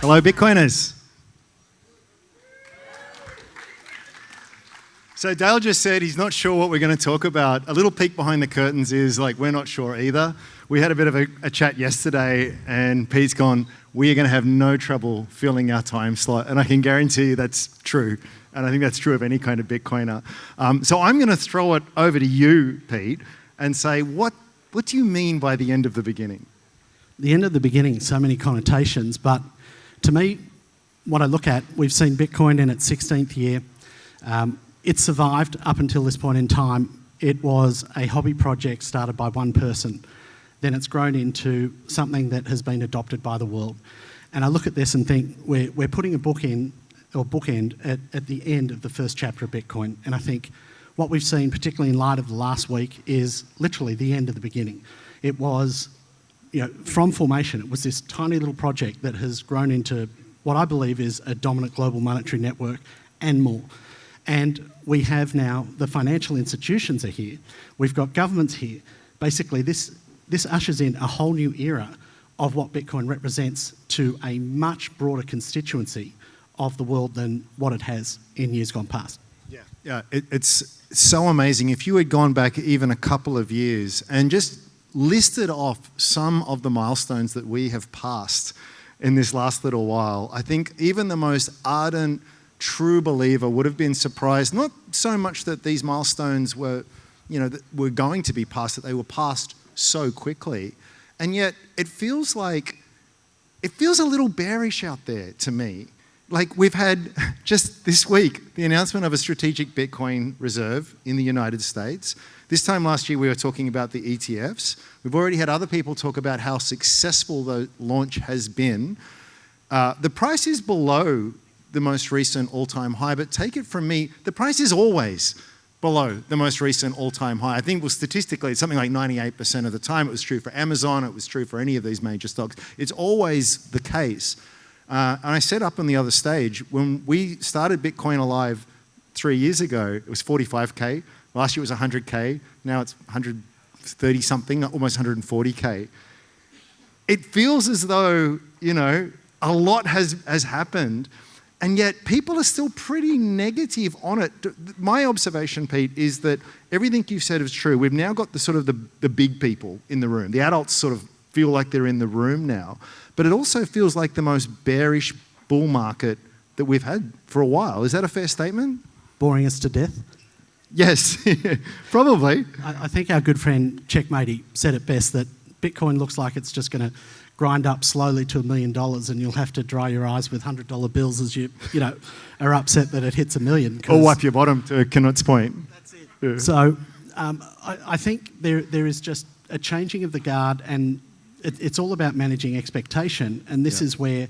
Hello, Bitcoiners. So Dale just said he's not sure what we're going to talk about. A little peek behind the curtains is like we're not sure either. We had a bit of a chat yesterday and Pete's gone, we are going to have no trouble filling our time slot. And I can guarantee you that's true. And I think that's true of any kind of Bitcoiner. So I'm going to throw it over to you, Pete, and say, what do you mean by the end of the beginning? The end of the beginning, so many connotations, but to me, what I look at, we've seen Bitcoin in its 16th year. It survived up until this point in time. It was a hobby project started by one person. Then it's grown into something that has been adopted by the world. And I look at this and think we're putting a bookend at the end of the first chapter of Bitcoin. And I think what we've seen, particularly in light of the last week, is literally the end of the beginning. It was, from formation, it was this tiny little project that has grown into what I believe is a dominant global monetary network and more. And we have now the financial institutions are here. We've got governments here. Basically, this ushers in a whole new era of what Bitcoin represents to a much broader constituency of the world than what it has in years gone past. Yeah, it's so amazing. If you had gone back even a couple of years and just listed off some of the milestones that we have passed in this last little while, I think even the most ardent, true believer would have been surprised, not so much that these milestones were, were going to be passed, that they were passed so quickly. And yet it feels a little bearish out there to me. Like we've had just this week, the announcement of a strategic Bitcoin reserve in the United States. This time last year, we were talking about the ETFs. We've already had other people talk about how successful the launch has been. The price is below the most recent all-time high, but take it from me, the price is always below the most recent all-time high. I think statistically, it's something like 98% of the time. It was true for Amazon, it was true for any of these major stocks. It's always the case. And I said up on the other stage, when we started Bitcoin Alive 3 years ago, it was 45K. Last year it was 100K. Now it's 130 something, almost 140K. It feels as though, a lot has happened. And yet people are still pretty negative on it. My observation, Pete, is that everything you've said is true. We've now got the big people in the room. The adults sort of feel like they're in the room now. But it also feels like the most bearish bull market that we've had for a while. Is that a fair statement? Boring us to death? Yes, probably. I think our good friend Checkmatey said it best, that Bitcoin looks like it's just going to grind up slowly to $1 million, and you'll have to dry your eyes with $100 bills as you are upset that it hits $1 million. Or wipe your bottom, to Knut's point. That's it. Yeah. So I think there is just a changing of the guard, and it's all about managing expectation. And this is where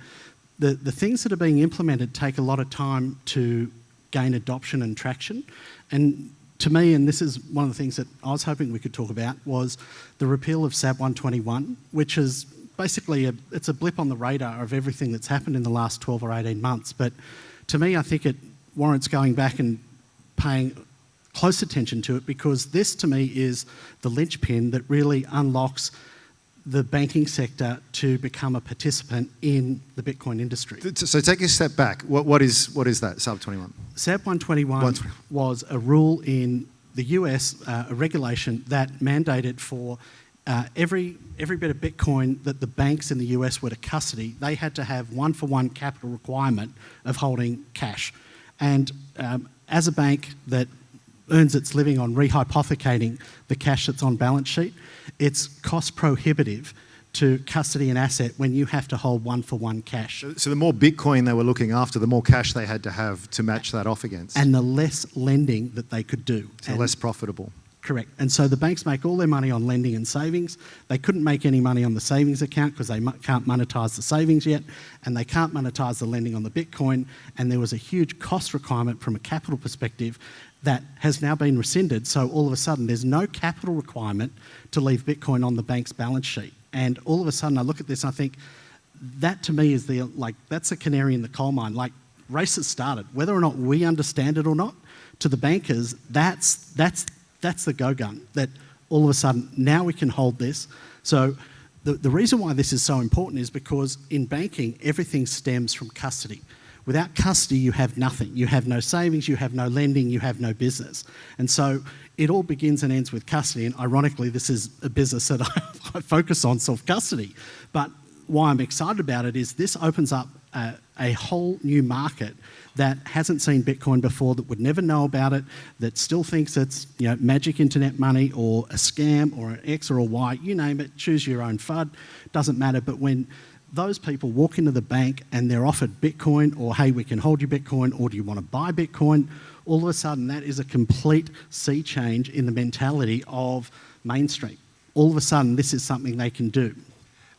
the things that are being implemented take a lot of time to gain adoption and traction. And to me, and this is one of the things that I was hoping we could talk about, was the repeal of SAB 121, which is basically it's a blip on the radar of everything that's happened in the last 12 or 18 months. But to me, I think it warrants going back and paying close attention to it, because this to me is the linchpin that really unlocks the banking sector to become a participant in the Bitcoin industry. So take a step back. What is that, SAB 21? SAB 121 was a rule in the US, a regulation that mandated for every bit of Bitcoin that the banks in the US were to custody, they had to have one-for-one capital requirement of holding cash. And as a bank that earns its living on rehypothecating the cash that's on balance sheet, it's cost prohibitive to custody an asset when you have to hold one-for-one cash. So the more Bitcoin they were looking after, the more cash they had to have to match that off against. And the less lending that they could do. So less profitable. Correct. And so the banks make all their money on lending and savings. They couldn't make any money on the savings account because they can't monetize the savings yet, and they can't monetize the lending on the Bitcoin. And there was a huge cost requirement from a capital perspective that has now been rescinded. So all of a sudden, there's no capital requirement to leave Bitcoin on the bank's balance sheet. And all of a sudden, I look at this and I think that to me is that's a canary in the coal mine. Like, race has started. Whether or not we understand it or not, to the bankers, that's the go gun. That all of a sudden now we can hold this. So the reason why this is so important is because in banking, everything stems from custody. Without custody, you have nothing. You have no savings, you have no lending, you have no business. And so it all begins and ends with custody. And ironically, this is a business that I focus on, self-custody. But why I'm excited about it is this opens up a whole new market that hasn't seen Bitcoin before, that would never know about it, that still thinks it's magic internet money or a scam or an X or a Y, you name it, choose your own FUD, doesn't matter. But when those people walk into the bank and they're offered Bitcoin, or hey, we can hold you Bitcoin, or do you want to buy Bitcoin, all of a sudden that is a complete sea change in the mentality of mainstream. All of a sudden this is something they can do.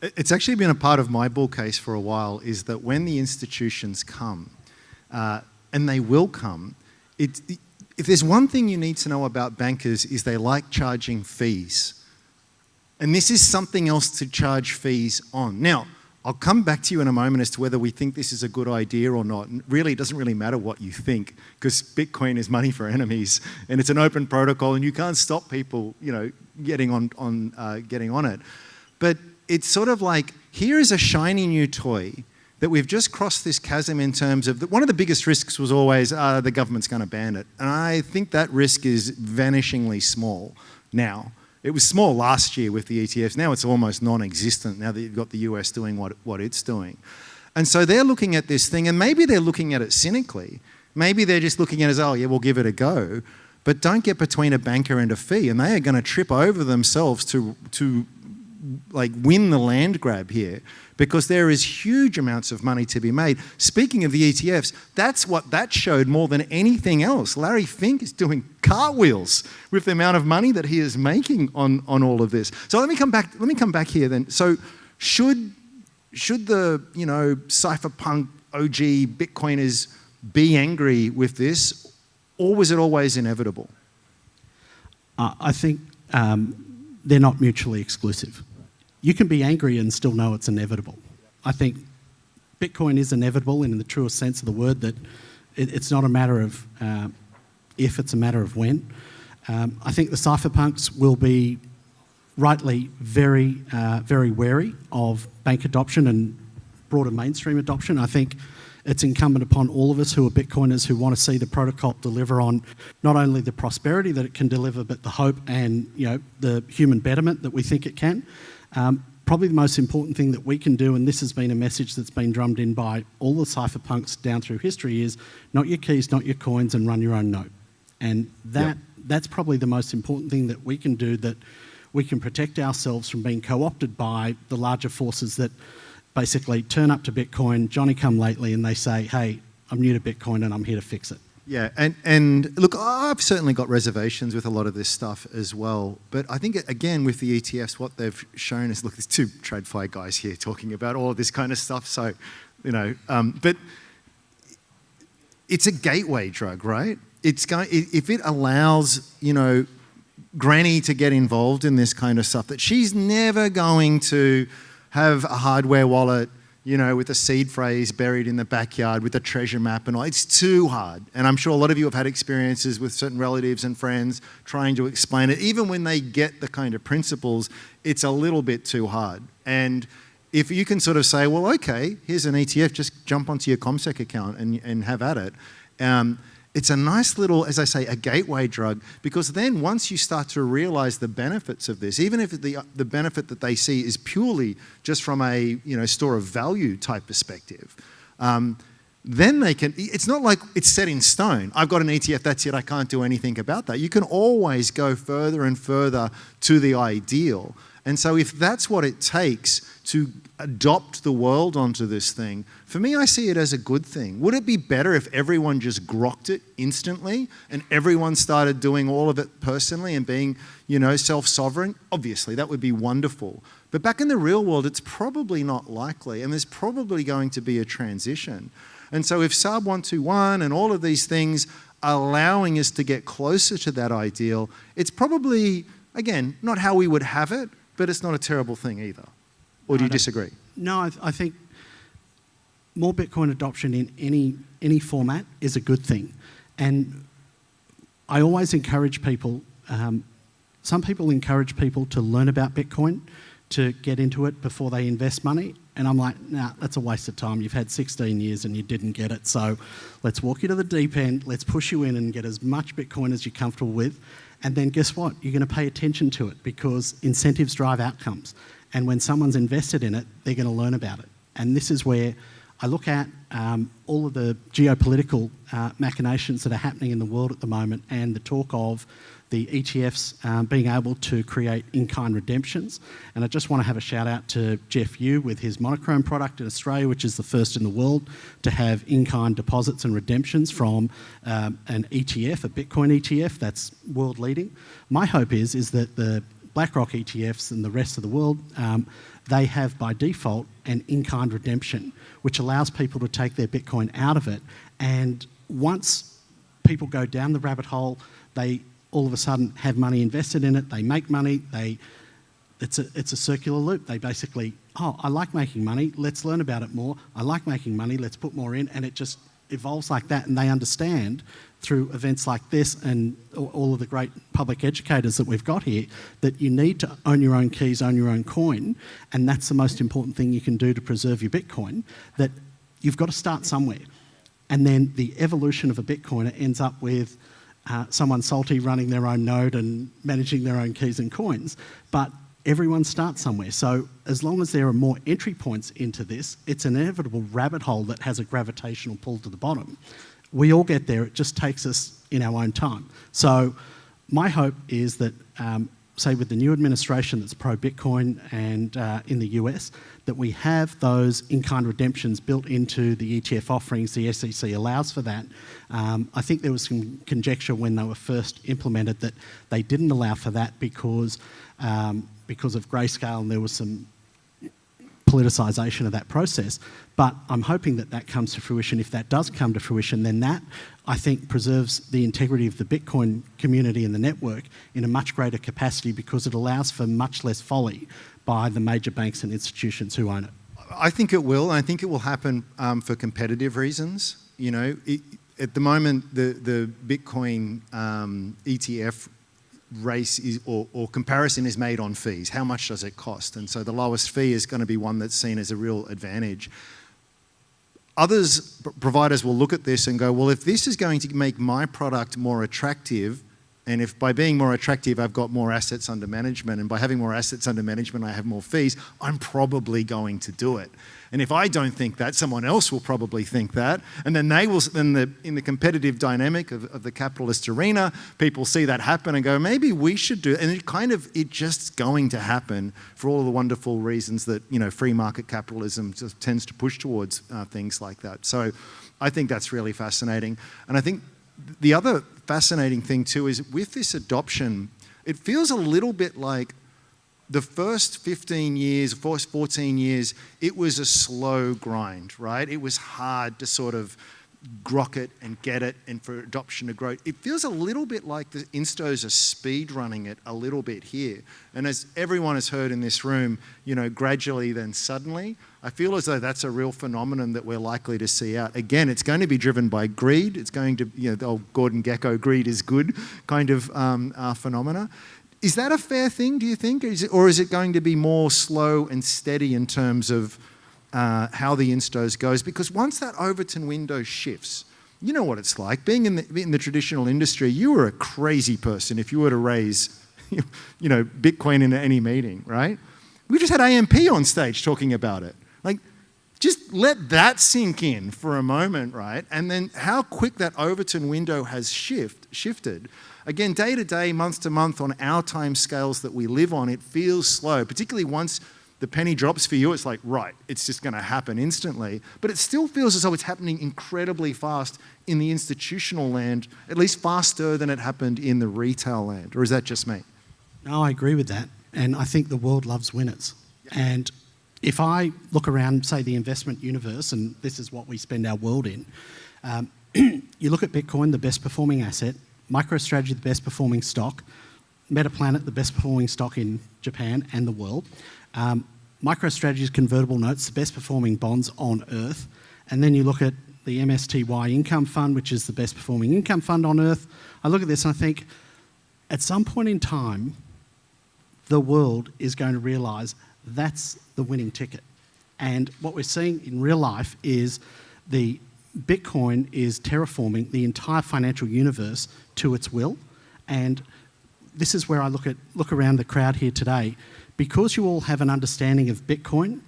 It's actually been a part of my bull case for a while, is that when the institutions come, and they will come, if there's one thing you need to know about bankers is they like charging fees. And this is something else to charge fees on. Now, I'll come back to you in a moment as to whether we think this is a good idea or not. And really, it doesn't really matter what you think, because Bitcoin is money for enemies, and it's an open protocol, and you can't stop people, getting on it. But it's sort of like, here is a shiny new toy that we've just crossed this chasm in terms of, one of the biggest risks was always the government's going to ban it. And I think that risk is vanishingly small now. It was small last year with the ETFs. Now it's almost non-existent now that you've got the US doing what it's doing. And so they're looking at this thing, and maybe they're looking at it cynically. Maybe they're just looking at it as, oh yeah, we'll give it a go. But don't get between a banker and a fee, and they are going to trip over themselves to win the land grab here, because there is huge amounts of money to be made. Speaking of the ETFs, that's what that showed more than anything else. Larry Fink is doing cartwheels with the amount of money that he is making on all of this. So let me come back here then. So should the cypherpunk OG Bitcoiners be angry with this, or was it always inevitable? I think they're not mutually exclusive. You can be angry and still know it's inevitable. I think Bitcoin is inevitable in the truest sense of the word, that it's not a matter of if, it's a matter of when. I think the cypherpunks will be rightly very, very wary of bank adoption and broader mainstream adoption. I think it's incumbent upon all of us who are Bitcoiners who want to see the protocol deliver on not only the prosperity that it can deliver, but the hope and the human betterment that we think it can. Probably the most important thing that we can do, and this has been a message that's been drummed in by all the cypherpunks down through history, is not your keys, not your coins, and run your own node. And that's probably the most important thing that we can do, that we can protect ourselves from being co-opted by the larger forces that basically turn up to Bitcoin, Johnny come lately, and they say, hey, I'm new to Bitcoin and I'm here to fix it. Yeah, and look, I've certainly got reservations with a lot of this stuff as well. But I think, again, with the ETFs, what they've shown is, look, there's two TradFi guys here talking about all of this kind of stuff. So, but it's a gateway drug, right? If it allows, Granny to get involved in this kind of stuff, that she's never going to have a hardware wallet, with a seed phrase buried in the backyard with a treasure map and all. It's too hard. And I'm sure a lot of you have had experiences with certain relatives and friends trying to explain it. Even when they get the kind of principles, it's a little bit too hard. And if you can sort of say, well, okay, here's an ETF, just jump onto your CommSec account and have at it. It's a nice little, as I say, a gateway drug, because then once you start to realize the benefits of this, even if the benefit that they see is purely just from a store of value type perspective, then they can, it's not like it's set in stone. I've got an ETF, that's it, I can't do anything about that. You can always go further and further to the ideal. And so if that's what it takes to adopt the world onto this thing, for me, I see it as a good thing. Would it be better if everyone just grokked it instantly and everyone started doing all of it personally and being, self-sovereign? Obviously, that would be wonderful. But back in the real world, it's probably not likely, and there's probably going to be a transition. And so if SARB 121 and all of these things are allowing us to get closer to that ideal, it's probably, again, not how we would have it, but it's not a terrible thing either. Or do you disagree? No, I think more Bitcoin adoption in any format is a good thing. And I always encourage people, some people encourage people to learn about Bitcoin to get into it before they invest money. And I'm like, nah, that's a waste of time. You've had 16 years and you didn't get it. So let's walk you to the deep end. Let's push you in and get as much Bitcoin as you're comfortable with. And then guess what? You're going to pay attention to it because incentives drive outcomes. And when someone's invested in it, they're going to learn about it. And this is where I look at all of the geopolitical machinations that are happening in the world at the moment and the talk of the ETFs being able to create in-kind redemptions. And I just want to have a shout out to Jeff Yu with his monochrome product in Australia, which is the first in the world to have in-kind deposits and redemptions from an ETF, a Bitcoin ETF, that's world leading. My hope is that the BlackRock ETFs and the rest of the world, they have by default an in-kind redemption, which allows people to take their Bitcoin out of it. And once people go down the rabbit hole, they all of a sudden have money invested in it, they make money, it's a circular loop. They basically, I like making money, let's learn about it more. I like making money, let's put more in, and it just evolves like that. And they understand through events like this and all of the great public educators that we've got here that you need to own your own keys, own your own coin, and that's the most important thing you can do to preserve your Bitcoin, that you've got to start somewhere. And then the evolution of a Bitcoiner ends up with someone salty running their own node and managing their own keys and coins. But everyone starts somewhere. So as long as there are more entry points into this, it's an inevitable rabbit hole that has a gravitational pull to the bottom. We all get there. It just takes us in our own time. So my hope is that, say with the new administration that's pro-Bitcoin and in the US, that we have those in-kind redemptions built into the ETF offerings. The SEC allows for that. I think there was some conjecture when they were first implemented that they didn't allow for that because of grayscale, and there was some politicisation of that process. But I'm hoping that that comes to fruition. If that does come to fruition, then that, I think, preserves the integrity of the Bitcoin community and the network in a much greater capacity because it allows for much less folly by the major banks and institutions who own it. I think it will. I think it will happen for competitive reasons. You know, at the moment, the Bitcoin ETF race is, or comparison is made on fees. How much does it cost? And so the lowest fee is going to be one that's seen as a real advantage. Others, providers will look at this and go, well, if this is going to make my product more attractive, and if by being more attractive, I've got more assets under management, and by having more assets under management, I have more fees, I'm probably going to do it. And if I don't think that, someone else will probably think that. And then they will, in the competitive dynamic of the capitalist arena, people see that happen and go, maybe we should do it. And it just going to happen for all of the wonderful reasons that, you know, free market capitalism just tends to push towards things like that. So I think that's really fascinating. And I think the other fascinating thing too is with this adoption, it feels a little bit like the first 15 years, first 14 years, it was a slow grind, right? It was hard to sort of grok it and get it and for adoption to grow. It feels a little bit like the instos are speed running it a little bit here. And as everyone has heard in this room, you know, gradually then suddenly, I feel as though that's a real phenomenon that we're likely to see out. Again, it's going to be driven by greed. It's going to, you know, the old Gordon Gekko, greed is good kind of phenomena. Is that a fair thing, do you think? Or is it going to be more slow and steady in terms of how the instos goes? Because once that Overton window shifts, you know what it's like. Being in the traditional industry, you were a crazy person if you were to raise, you know, Bitcoin in any meeting, right? We just had AMP on stage talking about it. Like, just let that sink in for a moment, right? And then how quick that Overton window has shifted. Again, day to day, month to month, on our time scales that we live on, it feels slow, particularly once the penny drops for you, it's like, right, it's just going to happen instantly. But it still feels as though it's happening incredibly fast in the institutional land, at least faster than it happened in the retail land. Or is that just me? No, I agree with that. And I think the world loves winners. Yep. And if I look around, say, the investment universe, and this is what we spend our world in, you look at Bitcoin, the best performing asset, MicroStrategy, the best performing stock, Metaplanet, the best performing stock in Japan and the world, MicroStrategy's convertible notes, the best performing bonds on earth, and then you look at the MSTY income fund, which is the best performing income fund on earth. I look at this and I think, at some point in time, the world is going to realise That's the winning ticket. And what we're seeing in real life is the Bitcoin is terraforming the entire financial universe to its will. And this is where I look around the crowd here today. Because you all have an understanding of Bitcoin,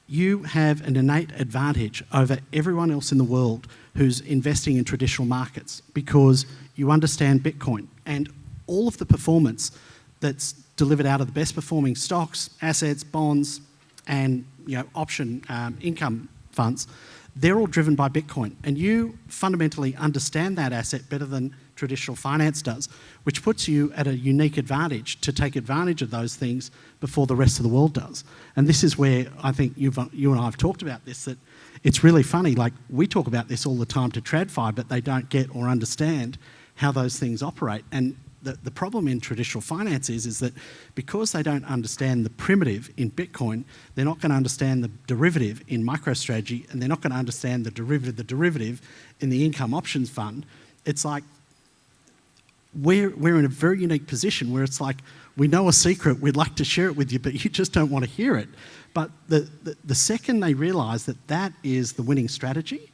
you have an innate advantage over everyone else in the world who's investing in traditional markets, because you understand Bitcoin and all of the performance that's delivered out of the best performing stocks, assets, bonds, and option income funds. They're all driven by Bitcoin, and you fundamentally understand that asset better than traditional finance does, which puts you at a unique advantage to take advantage of those things before the rest of the world does. And this is where I think you and I have talked about this, that it's really funny. Like, we talk about this all the time to TradFi, but they don't get or understand how those things operate. And the problem in traditional finance is that because they don't understand the primitive in Bitcoin, they're not going to understand the derivative in MicroStrategy, and they're not going to understand the derivative in the income options fund. It's like we're in a very unique position where it's like, we know a secret, we'd like to share it with you, but you just don't want to hear it. But the second they realise that that is the winning strategy,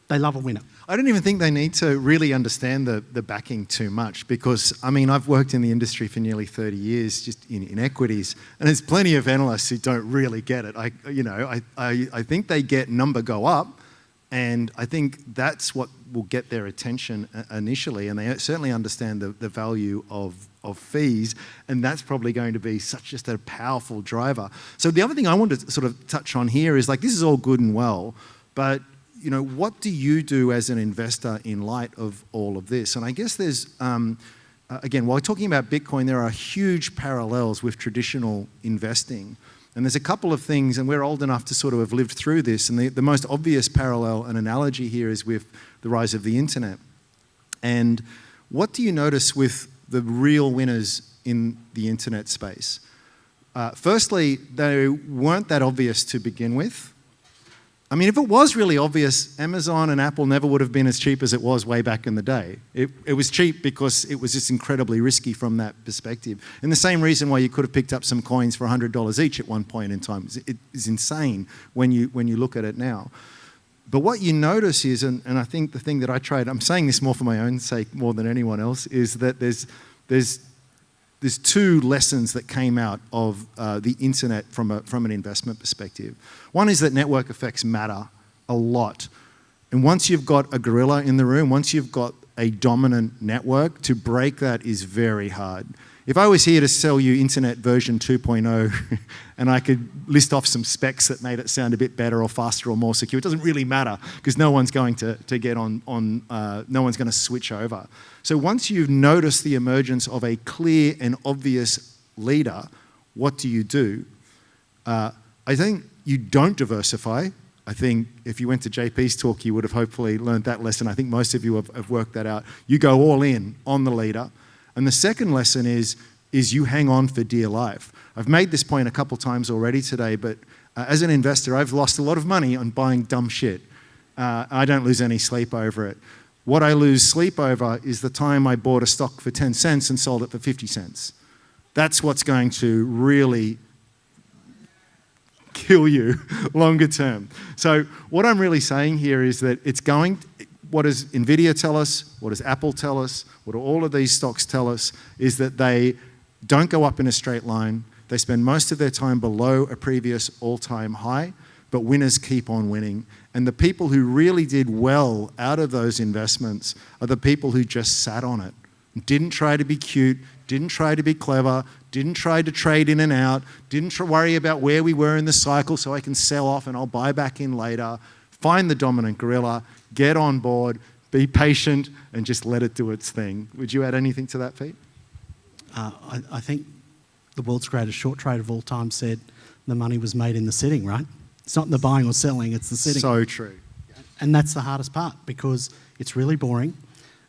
they love a winner. I don't even think they need to really understand the backing too much, because, I mean, I've worked in the industry for nearly 30 years just in equities, and there's plenty of analysts who don't really get it. I think they get number go up, and I think that's what will get their attention initially, and they certainly understand the value of fees, and that's probably going to be just a powerful driver. So the other thing I want to sort of touch on here is, like, this is all good and well, but what do you do as an investor in light of all of this? And I guess there's, again, while talking about Bitcoin, there are huge parallels with traditional investing. And there's a couple of things, and we're old enough to sort of have lived through this, and the most obvious parallel and analogy here is with the rise of the internet. And what do you notice with the real winners in the internet space? Firstly, they weren't that obvious to begin with. I mean, if it was really obvious, Amazon and Apple never would have been as cheap as it was way back in the day. It was cheap because it was just incredibly risky from that perspective. And the same reason why you could have picked up some coins for $100 each at one point in time. It is insane when you look at it now. But what you notice is, and I think the thing that I tried, I'm saying this more for my own sake more than anyone else, is that there's two lessons that came out of the internet from an investment perspective. One is that network effects matter a lot. And once you've got a gorilla in the room, once you've got a dominant network, to break that is very hard. If I was here to sell you internet version 2.0 and I could list off some specs that made it sound a bit better or faster or more secure, it doesn't really matter, because no one's going to get on no one's going to switch over. So once you've noticed the emergence of a clear and obvious leader, what do? I think you don't diversify. I think if you went to JP's talk, you would have hopefully learned that lesson. I think most of you have worked that out. You go all in on the leader. And the second lesson is you hang on for dear life. I've made this point a couple times already today, but as an investor, I've lost a lot of money on buying dumb shit. I don't lose any sleep over it. What I lose sleep over is the time I bought a stock for 10 cents and sold it for 50 cents. That's what's going to really kill you longer term. So what I'm really saying here is that what does NVIDIA tell us? What does Apple tell us? What do all of these stocks tell us? Is that they don't go up in a straight line. They spend most of their time below a previous all-time high, but winners keep on winning. And the people who really did well out of those investments are the people who just sat on it. Didn't try to be cute, didn't try to be clever, didn't try to trade in and out, didn't worry about where we were in the cycle so I can sell off and I'll buy back in later. Find the dominant gorilla, get on board, be patient, and just let it do its thing. Would you add anything to that, Pete? I think the world's greatest short trader of all time said the money was made in the sitting, right? It's not in the buying or selling, it's the sitting. So true. And that's the hardest part, because it's really boring.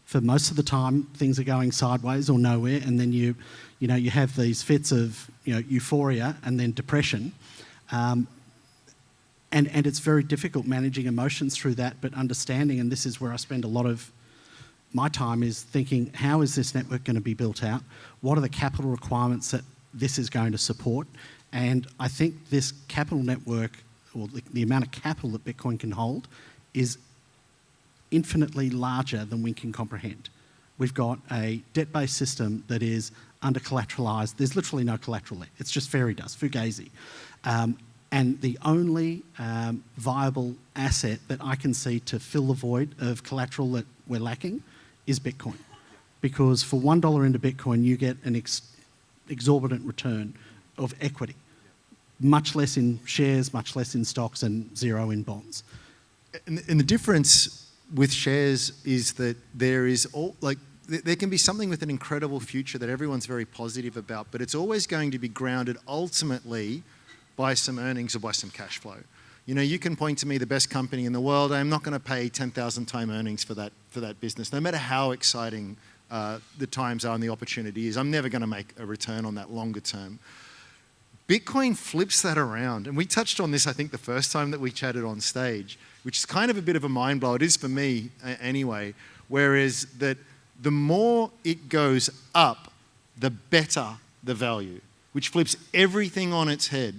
For most of the time, things are going sideways or nowhere, and then you have these fits of euphoria and then depression. And it's very difficult managing emotions through that, but understanding, and this is where I spend a lot of my time, is thinking, how is this network going to be built out? What are the capital requirements that this is going to support? And I think this capital network, or the amount of capital that Bitcoin can hold, is infinitely larger than we can comprehend. We've got a debt-based system that is under-collateralised. There's literally no collateral there. It's just fairy dust, fugazi. And the only viable asset that I can see to fill the void of collateral that we're lacking is Bitcoin. Because for $1 into Bitcoin, you get an exorbitant return of equity. Much less in shares, much less in stocks, and zero in bonds. And the difference with shares is that there can be something with an incredible future that everyone's very positive about, but it's always going to be grounded ultimately by some earnings or by some cash flow. You know, you can point to me the best company in the world. I'm not going to pay 10,000 time earnings for that business, no matter how exciting the times are and the opportunity is. I'm never going to make a return on that longer term. Bitcoin flips that around. And we touched on this, I think, the first time that we chatted on stage, which is kind of a bit of a mind blow. It is for me anyway. Whereas that the more it goes up, the better the value, which flips everything on its head.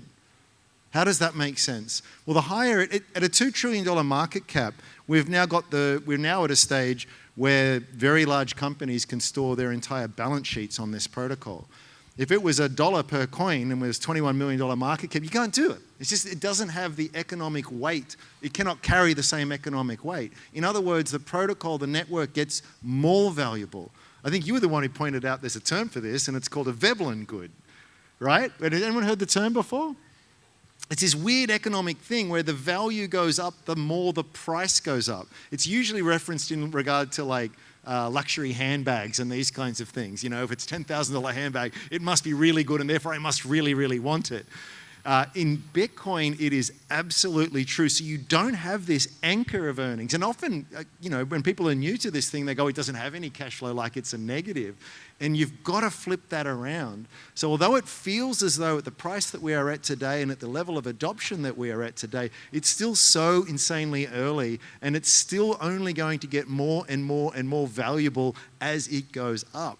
How does that make sense? Well, the higher at a $2 trillion market cap, we're now at a stage where very large companies can store their entire balance sheets on this protocol. If it was $1 per coin and was $21 million market cap, you can't do it. It's just, it doesn't have the economic weight. It cannot carry the same economic weight. In other words, the protocol, the network gets more valuable. I think you were the one who pointed out there's a term for this, and it's called a Veblen good, right? Has anyone heard the term before? It's this weird economic thing where the value goes up, the more the price goes up. It's usually referenced in regard to like luxury handbags and these kinds of things. You know, if it's $10,000 handbag, it must be really good and therefore I must really, really want it. In Bitcoin, it is absolutely true. So you don't have this anchor of earnings. And often, you know, when people are new to this thing, they go, it doesn't have any cash flow, like it's a negative. And you've got to flip that around. So although it feels as though at the price that we are at today and at the level of adoption that we are at today, it's still so insanely early, and it's still only going to get more and more and more valuable as it goes up.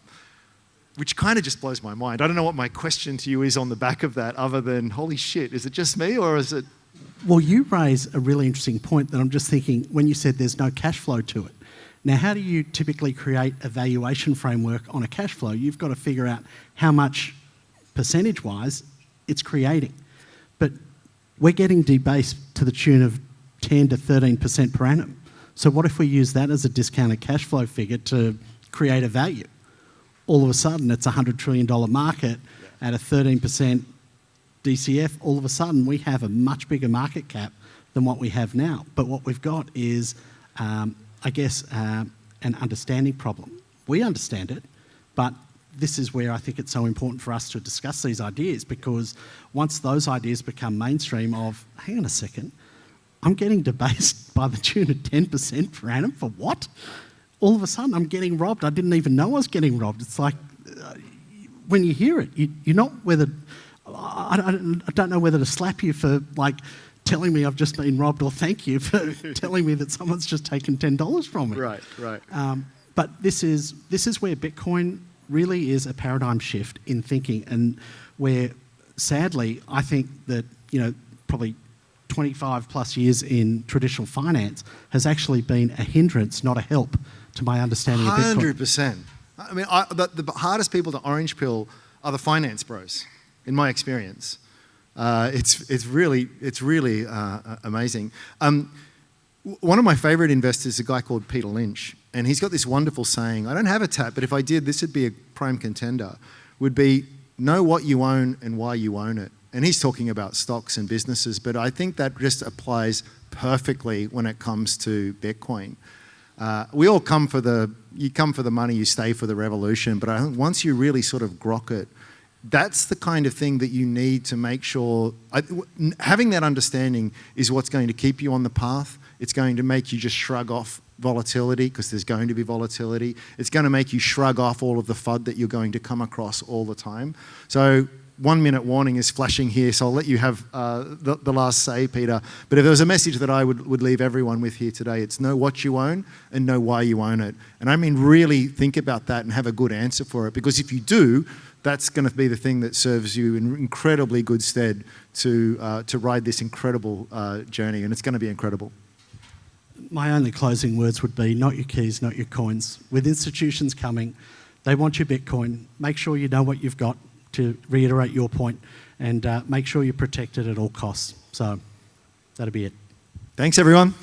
Which kind of just blows my mind. I don't know what my question to you is on the back of that, other than, holy shit, is it just me or is it... Well, you raise a really interesting point that I'm just thinking, when you said there's no cash flow to it. Now, how do you typically create a valuation framework on a cash flow? You've got to figure out how much, percentage-wise, it's creating. But we're getting debased to the tune of 10 to 13% per annum. So what if we use that as a discounted cash flow figure to create a value? All of a sudden, it's a $100 trillion market at a 13% DCF. All of a sudden, we have a much bigger market cap than what we have now. But what we've got is, I guess, an understanding problem. We understand it, but this is where I think it's so important for us to discuss these ideas, because once those ideas become mainstream of, hang on a second, I'm getting debased by the tune of 10% per annum for what? All of a sudden, I'm getting robbed. I didn't even know I was getting robbed. It's like, when you hear it, you're not whether... I don't know whether to slap you for, like, telling me I've just been robbed, or thank you for telling me that someone's just taken $10 from me. Right. But this is where Bitcoin really is a paradigm shift in thinking, and where, sadly, I think that, you know, probably 25 plus years in traditional finance has actually been a hindrance, not a help, to my understanding of Bitcoin. 100%. I mean, the hardest people to orange pill are the finance bros, in my experience. It's really amazing. One of my favorite investors is a guy called Peter Lynch, and he's got this wonderful saying. I don't have a tap, but if I did, this would be a prime contender. Would be, know what you own and why you own it. And he's talking about stocks and businesses, but I think that just applies perfectly when it comes to Bitcoin. We all come for the money, you stay for the revolution, but I think once you really sort of grok it, that's the kind of thing that you need to make sure, having that understanding is what's going to keep you on the path. It's going to make you just shrug off volatility, because there's going to be volatility. It's going to make you shrug off all of the FUD that you're going to come across all the time. So 1 minute warning is flashing here, so I'll let you have the last say, Peter. But if there was a message that I would leave everyone with here today, it's know what you own and know why you own it. And I mean, really think about that and have a good answer for it, because if you do, that's going to be the thing that serves you in incredibly good stead to ride this incredible journey, and it's going to be incredible. My only closing words would be not your keys, not your coins. With institutions coming, they want your Bitcoin. Make sure you know what you've got, to reiterate your point, and make sure you protect it at all costs. So that'll be it. Thanks, everyone.